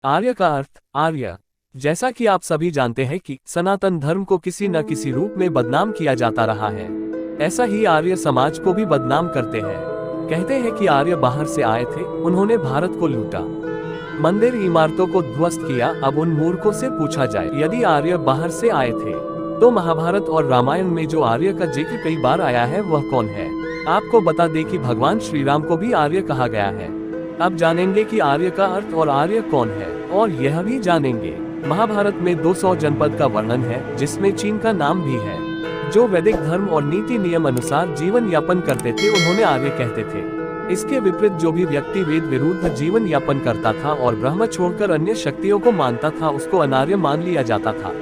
आर्य का अर्थ आर्य। जैसा कि आप सभी जानते हैं कि सनातन धर्म को किसी न किसी रूप में बदनाम किया जाता रहा है, ऐसा ही आर्य समाज को भी बदनाम करते हैं। कहते हैं कि आर्य बाहर से आए थे, उन्होंने भारत को लूटा, मंदिर इमारतों को ध्वस्त किया। अब उन मूर्खों से पूछा जाए, यदि आर्य बाहर से आए थे तो महाभारत और रामायण में जो आर्य का जिक्र कई बार आया है वह कौन है? आपको बता दें कि भगवान श्री राम को भी आर्य कहा गया है। अब जानेंगे कि आर्य का अर्थ और आर्य कौन है, और यह भी जानेंगे महाभारत में 200 जनपद का वर्णन है, जिसमें चीन का नाम भी है। जो वैदिक धर्म और नीति नियम अनुसार जीवन यापन करते थे उन्होंने आर्य कहते थे। इसके विपरीत जो भी व्यक्ति वेद विरुद्ध जीवन यापन करता था और ब्रह्म छोड़कर अन्य शक्तियों को मानता था उसको अनार्य मान लिया जाता था।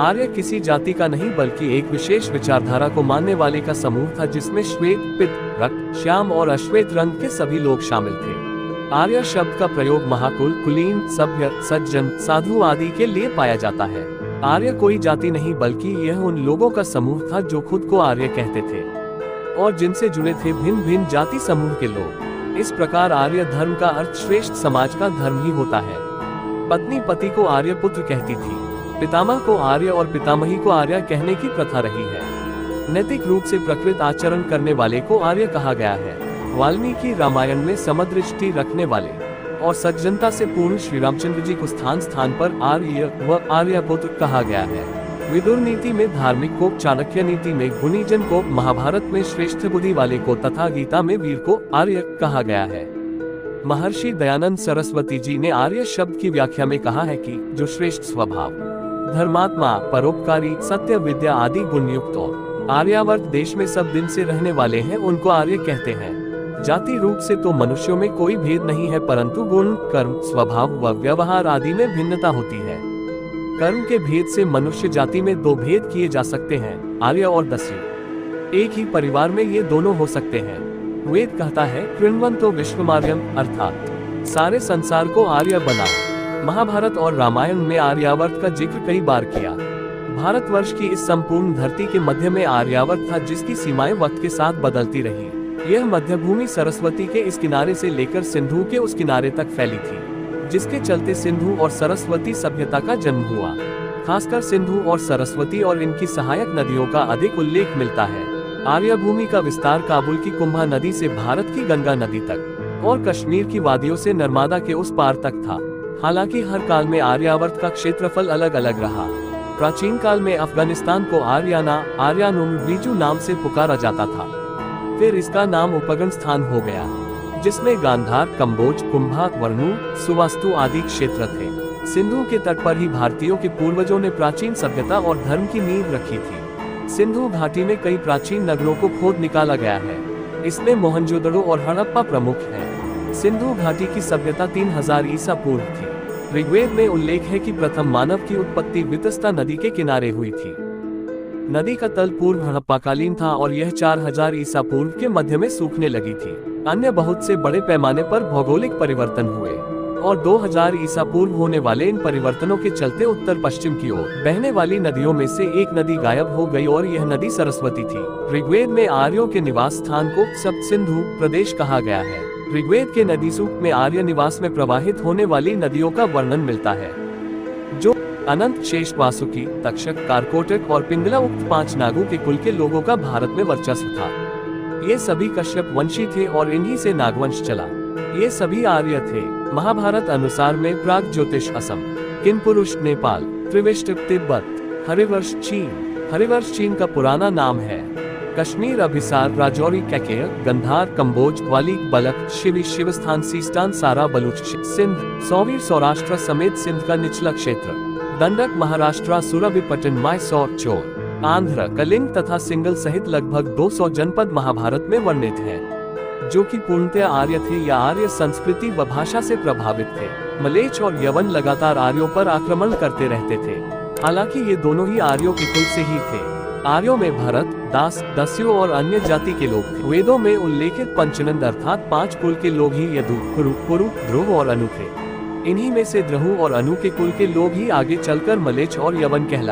आर्य किसी जाति का नहीं बल्कि एक विशेष विचारधारा को मानने वाले का समूह था, जिसमें श्वेत, पित्त, रक्त, श्याम और अश्वेत रंग के सभी लोग शामिल थे। आर्य शब्द का प्रयोग महाकुल, कुलीन, सभ्य, सज्जन, साधु आदि के लिए पाया जाता है। आर्य कोई जाति नहीं बल्कि यह उन लोगों का समूह था जो खुद को आर्य कहते थे और जिनसे जुड़े थे भिन्न भिन्न जाति समूह के लोग। इस प्रकार आर्य धर्म का अर्थ श्रेष्ठ समाज का धर्म ही होता है। पत्नी पति को आर्य पुत्र कहती थी, पितामह को आर्य और पितामही को आर्य कहने की प्रथा रही है। नैतिक रूप से प्रकृत आचरण करने वाले को आर्य कहा गया है। वाल्मीकि रामायण में समदृष्टि रखने वाले और सज्जनता से पूर्ण श्री रामचंद्र जी को स्थान स्थान पर आर्य व आर्यपुत्र कहा गया है। विदुर नीति में धार्मिक को, चाणक्य नीति में गुणीजन को, महाभारत में श्रेष्ठ बुद्धि वाले को तथा गीता में वीर को आर्य कहा गया है। महर्षि दयानंद सरस्वती जी ने आर्य शब्द की व्याख्या में कहा है कि जो श्रेष्ठ स्वभाव, धर्मात्मा, परोपकारी, सत्य, विद्या आदि गुण युक्त और आर्यावर्त देश में सब दिन से रहने वाले हैं उनको आर्य कहते हैं। जाति रूप से तो मनुष्यों में कोई भेद नहीं है, परंतु गुण, कर्म, स्वभाव व व्यवहार आदि में भिन्नता होती है। कर्म के भेद से मनुष्य जाति में दो भेद किए जा सकते हैं, आर्य और दस्यु। एक ही परिवार में ये दोनों हो सकते हैं। वेद कहता है, कृण्वन्तो विश्वमार्यम, अर्थात सारे संसार को आर्य बनाओ। महाभारत और रामायण में आर्यावर्त का जिक्र कई बार किया। भारतवर्ष की इस संपूर्ण धरती के मध्य में आर्यावर्त था, जिसकी सीमाएं वक्त के साथ बदलती रही। यह मध्य भूमि सरस्वती के इस किनारे से लेकर सिंधु के उस किनारे तक फैली थी, जिसके चलते सिंधु और सरस्वती सभ्यता का जन्म हुआ। खासकर सिंधु और सरस्वती और इनकी सहायक नदियों का अधिक उल्लेख मिलता है। आर्य भूमि का विस्तार काबुल की कुंभा नदी से भारत की गंगा नदी तक और कश्मीर की वादियों से नर्मदा के उस पार तक था। हालांकि हर काल में आर्यावर्त का क्षेत्रफल अलग अलग रहा। प्राचीन काल में अफगानिस्तान को आर्याना, आर्यानुम, बीजू नाम से पुकारा जाता था। फिर इसका नाम उपगण स्थान हो गया, जिसमें गांधार, कंबोज, कुंभा, वर्णु, सुवास्तु आदि क्षेत्र थे। सिंधु के तट पर ही भारतीयों के पूर्वजों ने प्राचीन सभ्यता और धर्म की नींव रखी थी। सिंधु घाटी में कई प्राचीन नगरों को खोद निकाला गया है। इसमें मोहनजोदड़ो और हड़प्पा प्रमुख हैं। सिंधु घाटी की सभ्यता 3000 ईसा पूर्व थी। ऋग्वेद में उल्लेख है कि प्रथम मानव की उत्पत्ति वितस्ता नदी के किनारे हुई थी। नदी का तल पूर्व हड़प्पाकालीन था और यह 4000 ईसा पूर्व के मध्य में सूखने लगी थी। अन्य बहुत से बड़े पैमाने पर भौगोलिक परिवर्तन हुए और 2000 ईसा पूर्व होने वाले इन परिवर्तनों के चलते उत्तर पश्चिम की ओर बहने वाली नदियों में से एक नदी गायब हो गई और यह नदी सरस्वती थी। ऋग्वेद में आर्यों के निवास स्थान को सप्त सिंधु प्रदेश कहा गया है। ऋग्वेद के नदी सूक्त में आर्य निवास में प्रवाहित होने वाली नदियों का वर्णन मिलता है, जो अनंत, शेष, वासुकी, तक्षक, कारकोटक और पिंगला उक्त 5 नागों के कुल के लोगों का भारत में वर्चस्व था। ये सभी कश्यप वंशी थे और इन्हीं से नागवंश चला। ये सभी आर्य थे। महाभारत अनुसार में प्राग ज्योतिष असम, किनपुरुष नेपाल, त्रिविष्ट तिब्बत, हरिवर्ष चीन। हरिवर्ष चीन का पुराना नाम है। कश्मीर, अभिसार, राजौरी, कैकेय, गंधार, कंबोज, वालिक, बलक, शिवी, शिवस्थान, सीस्तान, सारा, बलूच, सिंध, सौवीर, सौराष्ट्र समेत सिंध का निचला क्षेत्र, दंडक, महाराष्ट्र, सुरभिपट्टन, मैसूर, चोर, आंध्र, कलिंग तथा सिंगल सहित लगभग 200 जनपद महाभारत में वर्णित हैं, जो कि पूर्णतः आर्य थे या आर्य संस्कृति व भाषा से प्रभावित थे। मलेच्छ और यवन लगातार आर्यों पर आक्रमण करते रहते थे। हालांकि ये दोनों ही आर्यों के कुल से ही थे। आर्यों में भरत, दास, दस्यु और अन्य जाति के लोग थे। वेदों में उल्लेखित पंचनंद अर्थात 5 कुल के लोग ही यदु, कुरु, पुरु, ध्रुव और अनु थे। इन्हीं में से द्रहु और अनु के कुल के लोग ही आगे चलकर मलेच्छ और यवन कहलाए।